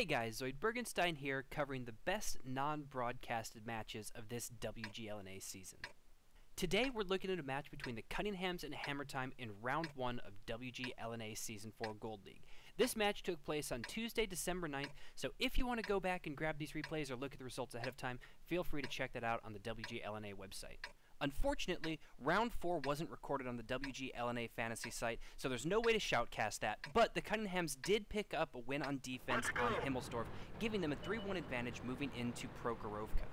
Hey guys, Zoid Bergenstein here, covering the best non-broadcasted matches of this WGLNA season. Today we're looking at a match between the Cunninghams and Hammertime in Round 1 of WGLNA Season 4 Gold League. This match took place on Tuesday, December 9th, so if you want to go back and grab these replays or look at the results ahead of time, feel free to check that out on the WGLNA website. Unfortunately, Round 4 wasn't recorded on the WGLNA Fantasy site, so there's no way to shoutcast that, but the Cunninghams did pick up a win on defense on Himmelsdorf, giving them a 3-1 advantage moving into Prokhorovka.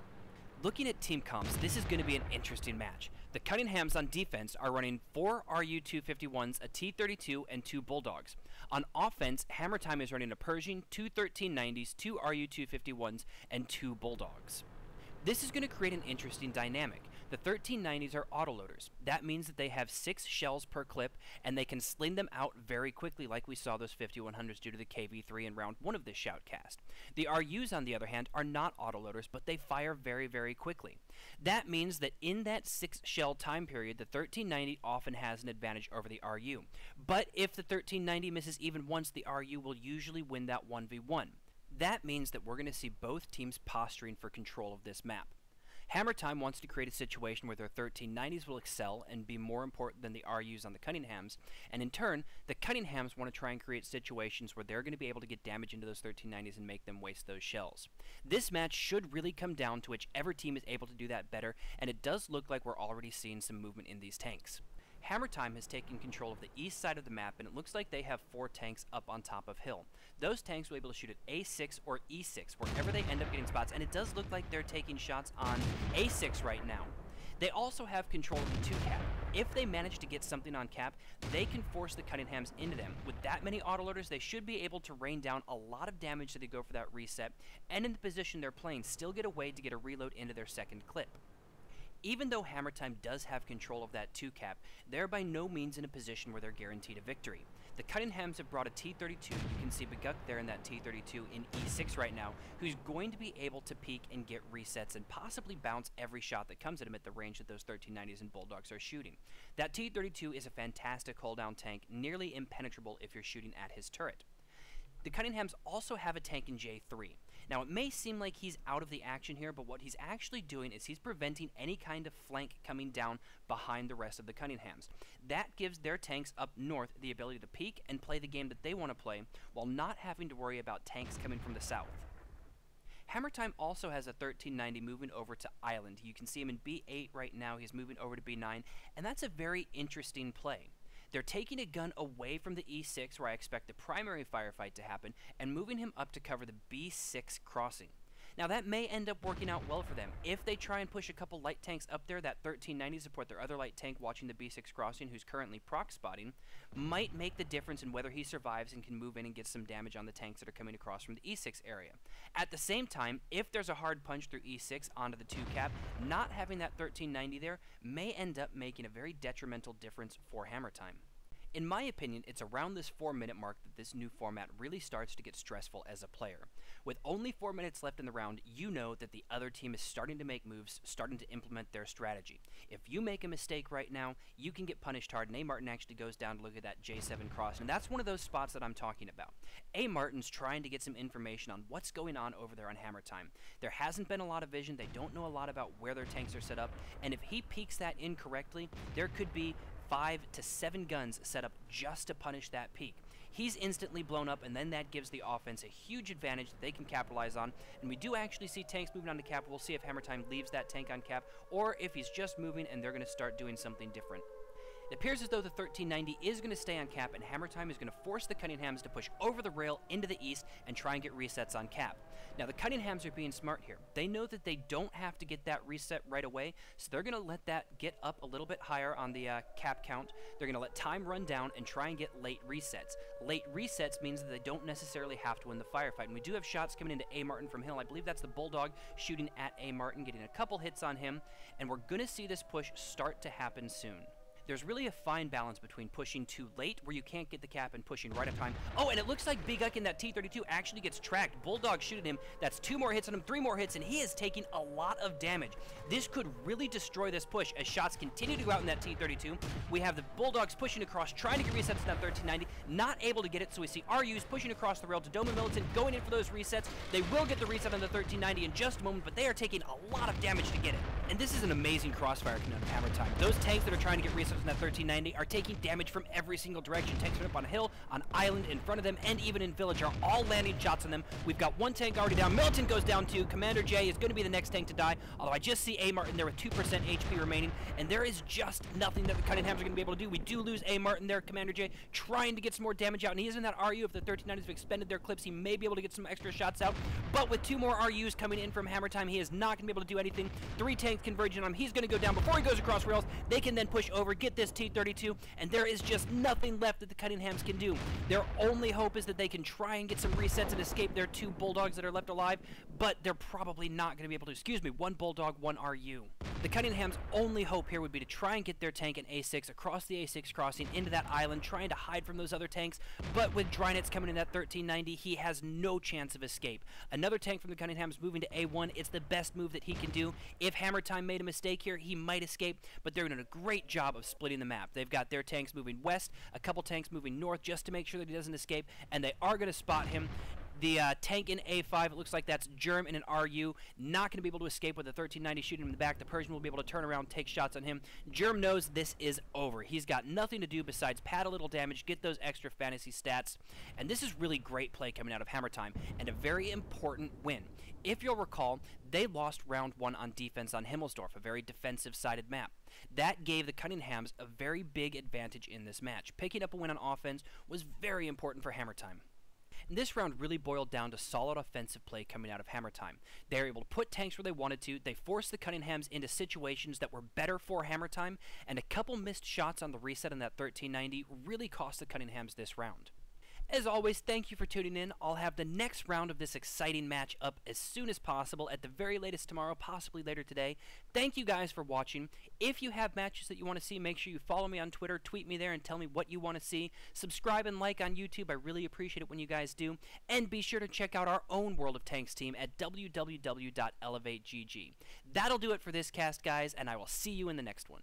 Looking at team comps, this is going to be an interesting match. The Cunninghams on defense are running 4 RU-251s, a T-32, and 2 Bulldogs. On offense, Hammertime is running a Pershing, 2 1390s, 2 RU-251s, and 2 Bulldogs. This is going to create an interesting dynamic. The 1390s are autoloaders. That means that they have 6 shells per clip, and they can sling them out very quickly like we saw those 5100s do to the KV-3 in round 1 of this shoutcast. The RUs, on the other hand, are not autoloaders, but they fire very, very quickly. That means that in that 6 shell time period, the 1390 often has an advantage over the RU. But if the 1390 misses even once, the RU will usually win that 1v1. That means that we're going to see both teams posturing for control of this map. Hammertime wants to create a situation where their 1390s will excel and be more important than the RUs on the Cunninghams, and in turn, the Cunninghams want to try and create situations where they're going to be able to get damage into those 1390s and make them waste those shells. This match should really come down to whichever team is able to do that better, and it does look like we're already seeing some movement in these tanks. Hammertime has taken control of the east side of the map, and it looks like they have 4 tanks up on top of hill. Those tanks will be able to shoot at A6 or E6, wherever they end up getting spots, and it does look like they're taking shots on A6 right now. They also have control of the 2 cap. If they manage to get something on cap, they can force the Cunninghams into them. With that many autoloaders, they should be able to rain down a lot of damage as they go for that reset, and in the position they're playing, still get a way to get a reload into their second clip. Even though Hammertime does have control of that 2 cap, they're by no means in a position where they're guaranteed a victory. The Cunninghams have brought a T-32, you can see Beguk there in that T-32 in E6 right now, who's going to be able to peek and get resets and possibly bounce every shot that comes at him at the range that those 1390s and Bulldogs are shooting. That T-32 is a fantastic hold-down tank, nearly impenetrable if you're shooting at his turret. The Cunninghams also have a tank in J3. Now, it may seem like he's out of the action here, but what he's actually doing is he's preventing any kind of flank coming down behind the rest of the Cunninghams. That gives their tanks up north the ability to peek and play the game that they want to play, while not having to worry about tanks coming from the south. Hammertime also has a 1390 moving over to Island. You can see him in B8 right now. He's moving over to B9, and that's a very interesting play. They're taking a gun away from the E6, where I expect the primary firefight to happen, and moving him up to cover the B6 crossing. Now, that may end up working out well for them. If they try and push a couple light tanks up there, that 1390 support their other light tank watching the B6 crossing, who's currently proc spotting, might make the difference in whether he survives and can move in and get some damage on the tanks that are coming across from the E6 area. At the same time, if there's a hard punch through E6 onto the 2 cap, not having that 1390 there may end up making a very detrimental difference for Hammertime. In my opinion, it's around this 4-minute mark that this new format really starts to get stressful as a player. With only 4 minutes left in the round, you know that the other team is starting to make moves, starting to implement their strategy. If you make a mistake right now, you can get punished hard, and A. Martin actually goes down to look at that J7 cross, and that's one of those spots that I'm talking about. A. Martin's trying to get some information on what's going on over there on Hammertime. There hasn't been a lot of vision, they don't know a lot about where their tanks are set up, and if he peeks that incorrectly, there could be 5 to 7 guns set up just to punish that peak. He's instantly blown up, and then that gives the offense a huge advantage that they can capitalize on, and we do actually see tanks moving on to cap. We'll see if Hammertime leaves that tank on cap, or if he's just moving and they're going to start doing something different. It appears as though the 1390 is going to stay on cap, and Hammertime is going to force the Cunninghams to push over the rail into the east and try and get resets on cap. Now, the Cunninghams are being smart here. They know that they don't have to get that reset right away, so they're going to let that get up a little bit higher on the cap count. They're going to let time run down and try and get late resets. Late resets means that they don't necessarily have to win the firefight, and we do have shots coming into A. Martin from hill. I believe that's the Bulldog shooting at A. Martin, getting a couple hits on him, and we're going to see this push start to happen soon. There's really a fine balance between pushing too late, where you can't get the cap, and pushing right on time. Oh, and it looks like Big Uck in that T-32 actually gets tracked. Bulldog shooting him. That's 2 more hits on him, 3 more hits, and he is taking a lot of damage. This could really destroy this push as shots continue to go out in that T-32. We have the Bulldogs pushing across, trying to get resets in that 1390, not able to get it, so we see RUs pushing across the rail to Dome and Militant, going in for those resets. They will get the reset on the 1390 in just a moment, but they are taking a lot of damage to get it. And this is an amazing crossfire coming out of Hammertime. Those tanks that are trying to get resets in that 1390 are taking damage from every single direction. Tanks are up on a hill, on island, in front of them, and even in village are all landing shots on them. We've got 1 tank already down. Militant goes down too. Commander J is going to be the next tank to die, although I just see A. Martin there with 2% HP remaining, and there is just nothing that the Cunninghams are going to be able to do. We do lose A. Martin there. Commander J trying to get some more damage out, and he is in that RU. If the 1390s have expended their clips, he may be able to get some extra shots out, but with 2 more RUs coming in from Hammertime, he is not going to be able to do anything. 3 tanks converging on him. He's going to go down before he goes across rails. They can then push over, get this T-32, and there is just nothing left that the Cunninghams can do. Their only hope is that they can try and get some resets and escape their 2 Bulldogs that are left alive, but they're probably not going to be able to. Excuse me, 1 Bulldog, 1 RU. The Cunninghams' only hope here would be to try and get their tank in A6 across the A6 crossing into that island, trying to hide from those other tanks, but with Drynets coming in that 1390, he has no chance of escape. Another tank from the Cunninghams moving to A1, it's the best move that he can do. If Hammertime made a mistake here, he might escape, but they're doing a great job of splitting the map. They've got their tanks moving west, a couple tanks moving north just to make sure that he doesn't escape, and they are going to spot him. The tank in A5, it looks like that's Germ in an RU. Not going to be able to escape with the 1390 shooting him in the back. The Persian will be able to turn around, take shots on him. Germ knows this is over. He's got nothing to do besides pad a little damage, get those extra fantasy stats. And this is really great play coming out of Hammertime, and a very important win. If you'll recall, they lost round 1 on defense on Himmelsdorf, a very defensive-sided map. That gave the Cunninghams a very big advantage in this match. Picking up a win on offense was very important for Hammertime. And this round really boiled down to solid offensive play coming out of Hammertime. They were able to put tanks where they wanted to, they forced the Cunninghams into situations that were better for Hammertime, and a couple missed shots on the reset in that 1390 really cost the Cunninghams this round. As always, thank you for tuning in. I'll have the next round of this exciting match up as soon as possible, at the very latest tomorrow, possibly later today. Thank you guys for watching. If you have matches that you want to see, make sure you follow me on Twitter, tweet me there, and tell me what you want to see. Subscribe and like on YouTube. I really appreciate it when you guys do. And be sure to check out our own World of Tanks team at www.elevategg. That'll do it for this cast, guys, and I will see you in the next one.